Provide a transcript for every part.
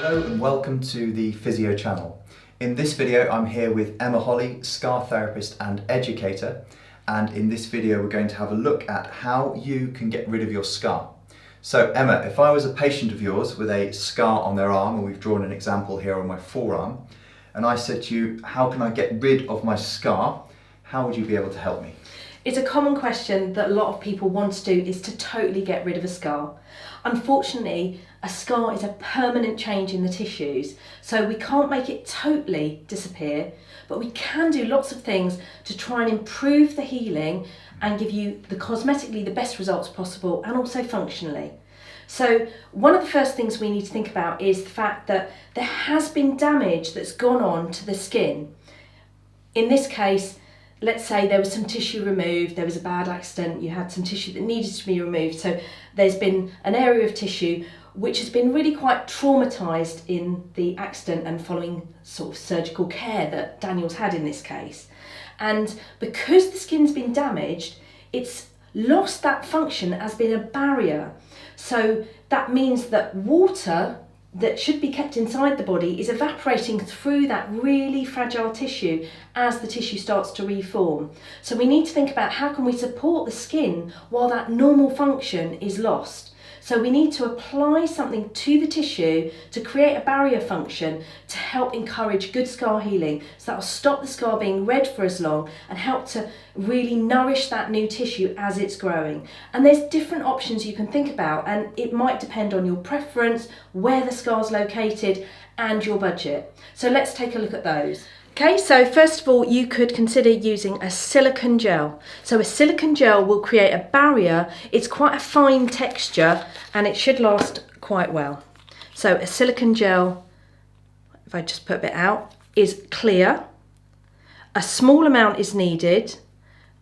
Hello and welcome to the Physio channel. In this video I'm here with Emma Holly, scar therapist and educator, and in this video we're going to have a look at how you can get rid of your scar. So Emma, if I was a patient of yours with a scar on their arm, and we've drawn an example here on my forearm, and I said to you, how can I get rid of my scar? How would you be able to help me? It's a common question that a lot of people want to do, is to totally get rid of a scar. Unfortunately, a scar is a permanent change in the tissues, so we can't make it totally disappear, but we can do lots of things to try and improve the healing and give you cosmetically the best results possible, and also functionally. So one of the first things we need to think about is the fact that there has been damage that's gone on to the skin. In this case, let's say there was some tissue removed, there was a bad accident, you had some tissue that needed to be removed. So there's been an area of tissue which has been really quite traumatised in the accident and following sort of surgical care that Daniel's had in this case. And because the skin's been damaged, it's lost that function as being a barrier. So that means that water that should be kept inside the body is evaporating through that really fragile tissue as the tissue starts to reform. So we need to think about how can we support the skin while that normal function is lost. So we need to apply something to the tissue to create a barrier function to help encourage good scar healing. So that will stop the scar being red for as long and help to really nourish that new tissue as it's growing. And there's different options you can think about, and it might depend on your preference, where the scar's located, and your budget. So let's take a look at those. Okay, so first of all, you could consider using a silicone gel. So a silicone gel will create a barrier. It's quite a fine texture and it should last quite well. So a silicone gel, if I just put a bit out, is clear. A small amount is needed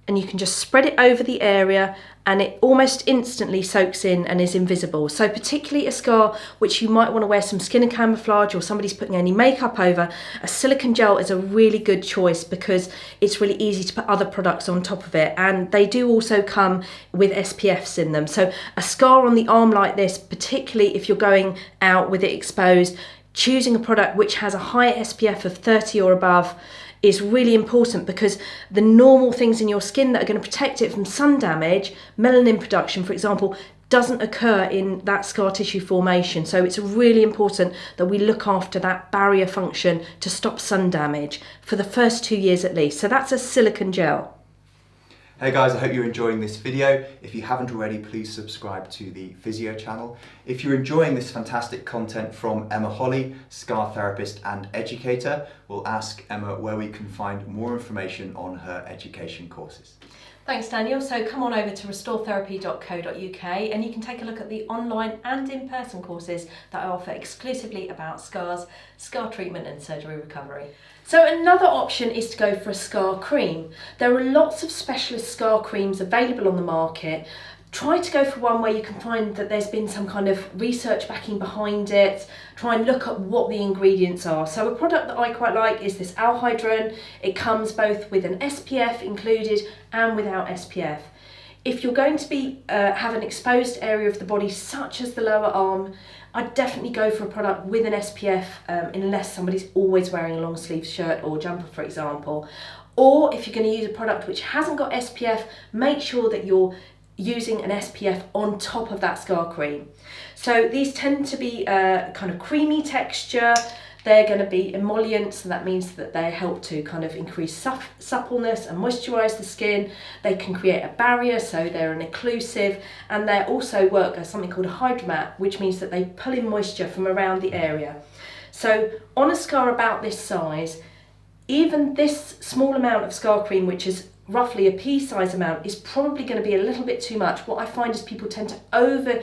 and you can just spread it over the area and it almost instantly soaks in and is invisible. So particularly a scar which you might want to wear some skin and camouflage, or somebody's putting any makeup over, a silicone gel is a really good choice because it's really easy to put other products on top of it, and they do also come with SPFs in them. So a scar on the arm like this, particularly if you're going out with it exposed, choosing a product which has a high SPF of 30 or above is really important, because the normal things in your skin that are going to protect it from sun damage, melanin production for example, doesn't occur in that scar tissue formation. So it's really important that we look after that barrier function to stop sun damage for the first 2 years at least. So that's a silicone gel. Hey guys, I hope you're enjoying this video. If you haven't already, please subscribe to the Physio channel. If you're enjoying this fantastic content from Emma Holly, scar therapist and educator, we'll ask Emma where we can find more information on her education courses. Thanks Daniel. So come on over to restoretherapy.co.uk and you can take a look at the online and in-person courses that I offer exclusively about scars, scar treatment and surgery recovery. So another option is to go for a scar cream. There are lots of specialist scar creams available on the market. Try to go for one where you can find that there's been some kind of research backing behind it. Try and look at what the ingredients are. So a product that I quite like is this alhydrin. It comes both with an SPF included and without SPF. If you're going to be have an exposed area of the body such as the lower arm, I'd definitely go for a product with an SPF unless somebody's always wearing a long sleeve shirt or jumper for example. Or if you're going to use a product which hasn't got SPF, make sure that you're using an SPF on top of that scar cream. So these tend to be kind of creamy texture. They're going to be emollients, so that means that they help to kind of increase suppleness and moisturise the skin. They can create a barrier, so they're an occlusive, and they also work as something called a hydromat, which means that they pull in moisture from around the area. So on a scar about this size, even this small amount of scar cream, which is roughly a pea-size amount, is probably going to be a little bit too much. What I find is people tend to over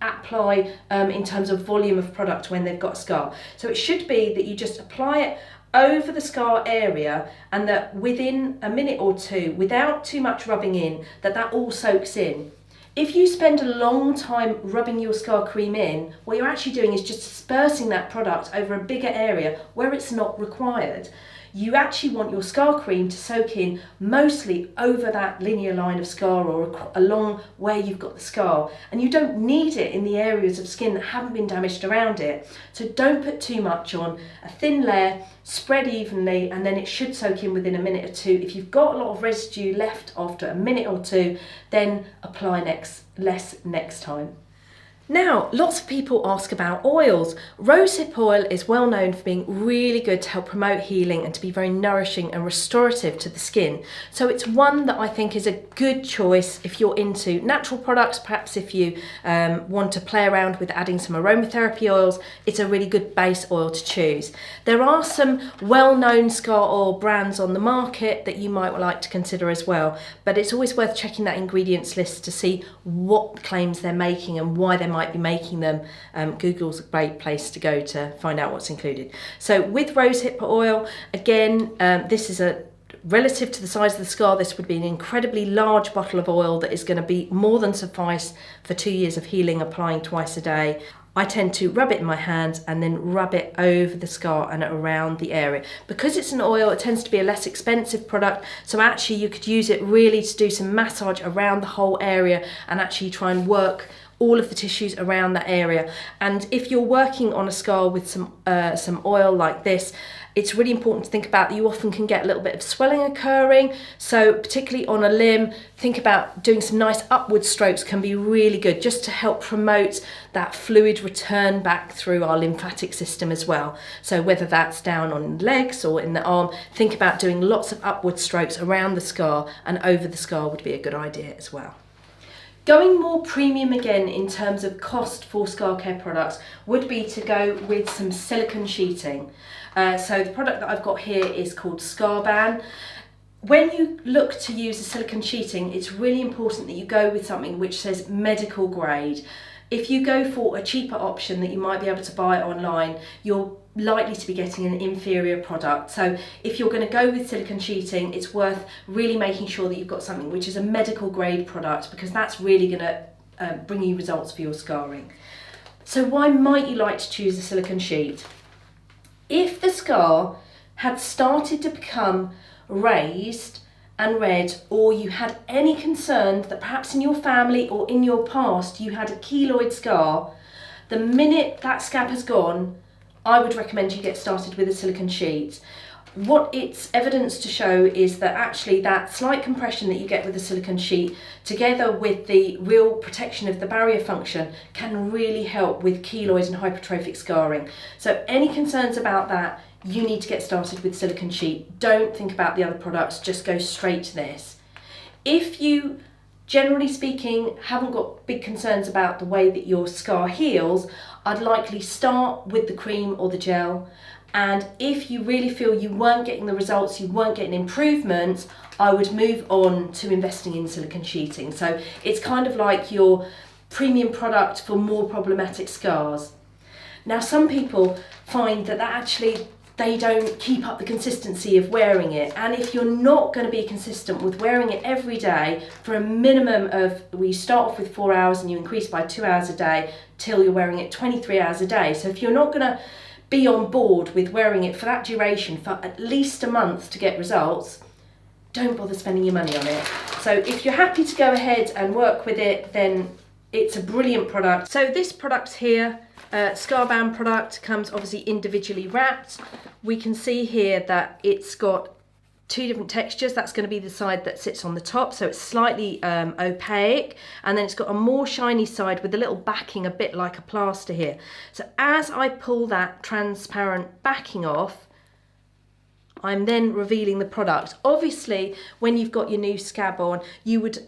apply in terms of volume of product when they've got a scar. So it should be that you just apply it over the scar area and that within a minute or two, without too much rubbing in, that all soaks in. If you spend a long time rubbing your scar cream in, what you're actually doing is just dispersing that product over a bigger area where it's not required. you actually want your scar cream to soak in mostly over that linear line of scar or along where you've got the scar, and you don't need it in the areas of skin that haven't been damaged around it. So don't put too much on. A thin layer, spread evenly, and then it should soak in within a minute or two. If you've got a lot of residue left after a minute or two, then apply less next time. Now, lots of people ask about oils. Rosehip oil is well known for being really good to help promote healing and to be very nourishing and restorative to the skin. So it's one that I think is a good choice if you're into natural products. Perhaps if you want to play around with adding some aromatherapy oils, it's a really good base oil to choose. There are some well-known scar oil brands on the market that you might like to consider as well, but it's always worth checking that ingredients list to see what claims they're making and why they might be making them. Google's a great place to go to find out what's included. So with rosehip oil, again, this is a relative to the size of the scar, this would be an incredibly large bottle of oil that is going to be more than suffice for 2 years of healing, applying twice a day. I tend to rub it in my hands and then rub it over the scar and around the area. Because it's an oil, it tends to be a less expensive product, so actually you could use it really to do some massage around the whole area and actually try and work all of the tissues around that area. And if you're working on a scar with some oil like this, it's really important to think about that you often can get a little bit of swelling occurring. So particularly on a limb, think about doing some nice upward strokes can be really good just to help promote that fluid return back through our lymphatic system as well. So whether that's down on legs or in the arm, think about doing lots of upward strokes around the scar and over the scar would be a good idea as well. Going more premium again in terms of cost for scar care products would be to go with some silicone sheeting. So the product that I've got here is called Scarban. When you look to use a silicone sheeting, it's really important that you go with something which says medical grade. If you go for a cheaper option that you might be able to buy online, you're likely to be getting an inferior product. So if you're going to go with silicone sheeting, it's worth really making sure that you've got something which is a medical grade product, because that's really going to bring you results for your scarring. So why might you like to choose a silicone sheet? If the scar had started to become raised and red, or you had any concern that perhaps in your family or in your past you had a keloid scar, the minute that scab has gone, I would recommend you get started with a silicone sheet. What it's evidence to show is that actually that slight compression that you get with a silicone sheet, together with the real protection of the barrier function, can really help with keloid and hypertrophic scarring. So any concerns about that, you need to get started with silicone sheet. Don't think about the other products, just go straight to this. If you, generally speaking, haven't got big concerns about the way that your scar heals, I'd likely start with the cream or the gel. And if you really feel you weren't getting the results, you weren't getting improvements, I would move on to investing in silicone sheeting. So it's kind of like your premium product for more problematic scars. Now, some people find that actually they don't keep up the consistency of wearing it. And if you're not going to be consistent with wearing it every day for a minimum of, we start off with 4 hours and you increase by 2 hours a day till you're wearing it 23 hours a day. So if you're not going to be on board with wearing it for that duration for at least a month to get results, don't bother spending your money on it. So if you're happy to go ahead and work with it, then it's a brilliant product. So this product here, Scarban product, comes obviously individually wrapped. We can see here that it's got two different textures. That's going to be the side that sits on the top, so it's slightly opaque, and then it's got a more shiny side with a little backing, a bit like a plaster here. So as I pull that transparent backing off, I'm then revealing the product. Obviously, when you've got your new scab on, you would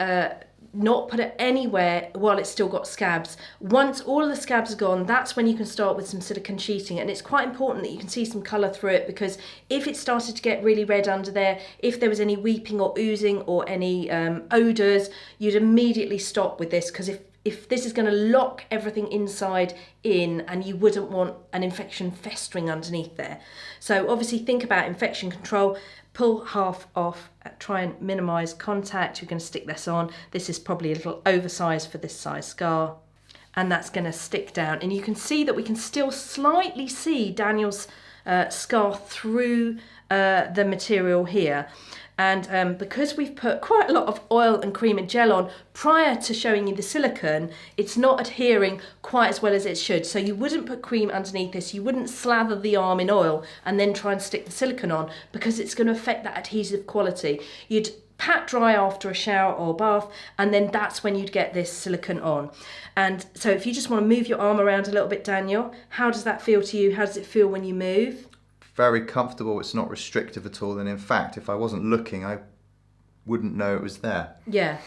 not put it anywhere while it's still got scabs. Once all of the scabs are gone, that's when you can start with some silicone sheeting, and it's quite important that you can see some colour through it, because if it started to get really red under there, if there was any weeping or oozing or any odours, you'd immediately stop with this, because if this is going to lock everything inside in, and you wouldn't want an infection festering underneath there. So obviously think about infection control. Pull half off, try and minimise contact. You're going to stick this on. This is probably a little oversized for this size scar, and that's going to stick down. And you can see that we can still slightly see Daniel's scar through the material here. And because we've put quite a lot of oil and cream and gel on prior to showing you the silicone, it's not adhering quite as well as it should. So you wouldn't put cream underneath this, you wouldn't slather the arm in oil and then try and stick the silicone on, because it's going to affect that adhesive quality. You'd pat dry after a shower or bath, and then that's when you'd get this silicone on. And so if you just want to move your arm around a little bit, Daniel, how does that feel to you? How does it feel when you move? Very comfortable, it's not restrictive at all, and in fact, if I wasn't looking, I wouldn't know it was there. Yeah.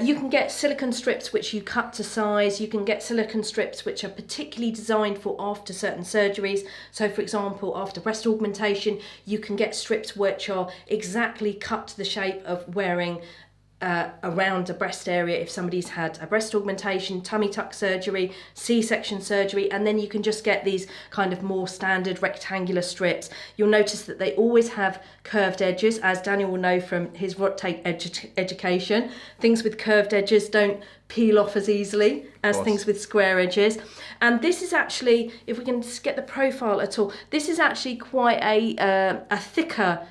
You can get silicone strips which you cut to size. You can get silicone strips which are particularly designed for after certain surgeries. So for example, after breast augmentation, you can get strips which are exactly cut to the shape of wearing around a breast area if somebody's had a breast augmentation, tummy tuck surgery, C-section surgery, and then you can just get these kind of more standard rectangular strips. You'll notice that they always have curved edges, as Daniel will know from his rot tape education. Things with curved edges don't peel off as easily as things with square edges. And this is actually, if we can just get the profile at all, this is actually quite a thicker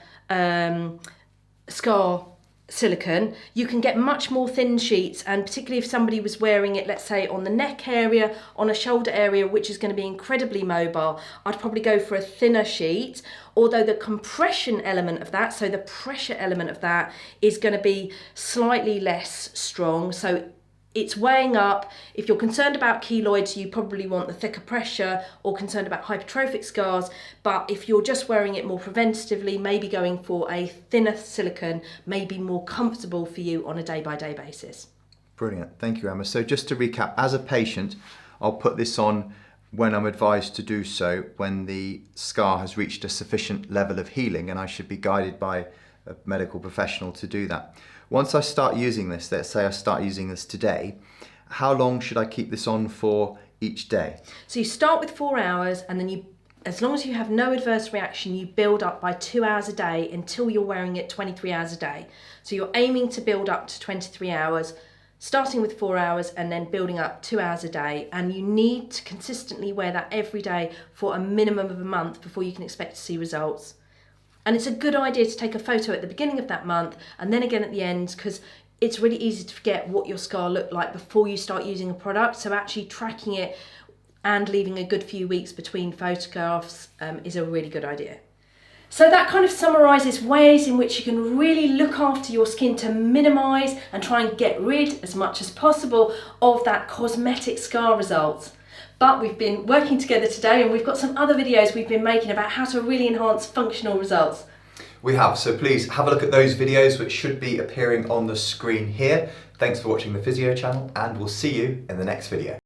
scar silicone. You can get much more thin sheets, and particularly if somebody was wearing it, let's say on the neck area, on a shoulder area, which is going to be incredibly mobile, I'd probably go for a thinner sheet, although the compression element of that, so the pressure element of that, is going to be slightly less strong. So it's weighing up. If you're concerned about keloids, you probably want the thicker pressure, or concerned about hypertrophic scars. But if you're just wearing it more preventatively, maybe going for a thinner silicone may be more comfortable for you on a day-by-day basis. Brilliant, thank you, Emma. So just to recap, as a patient, I'll put this on when I'm advised to do so, when the scar has reached a sufficient level of healing, and I should be guided by a medical professional to do that. Once I start using this, let's say I start using this today, how long should I keep this on for each day? So you start with 4 hours, and then you, as long as you have no adverse reaction, you build up by 2 hours a day until you're wearing it 23 hours a day. So you're aiming to build up to 23 hours, starting with 4 hours and then building up 2 hours a day. And you need to consistently wear that every day for a minimum of a month before you can expect to see results. And it's a good idea to take a photo at the beginning of that month and then again at the end, because it's really easy to forget what your scar looked like before you start using a product. So actually tracking it and leaving a good few weeks between photographs is a really good idea. So that kind of summarises ways in which you can really look after your skin to minimise and try and get rid as much as possible of that cosmetic scar result. But we've been working together today, and we've got some other videos we've been making about how to really enhance functional results. We have, so please have a look at those videos, which should be appearing on the screen here. Thanks for watching the Physio channel, and we'll see you in the next video.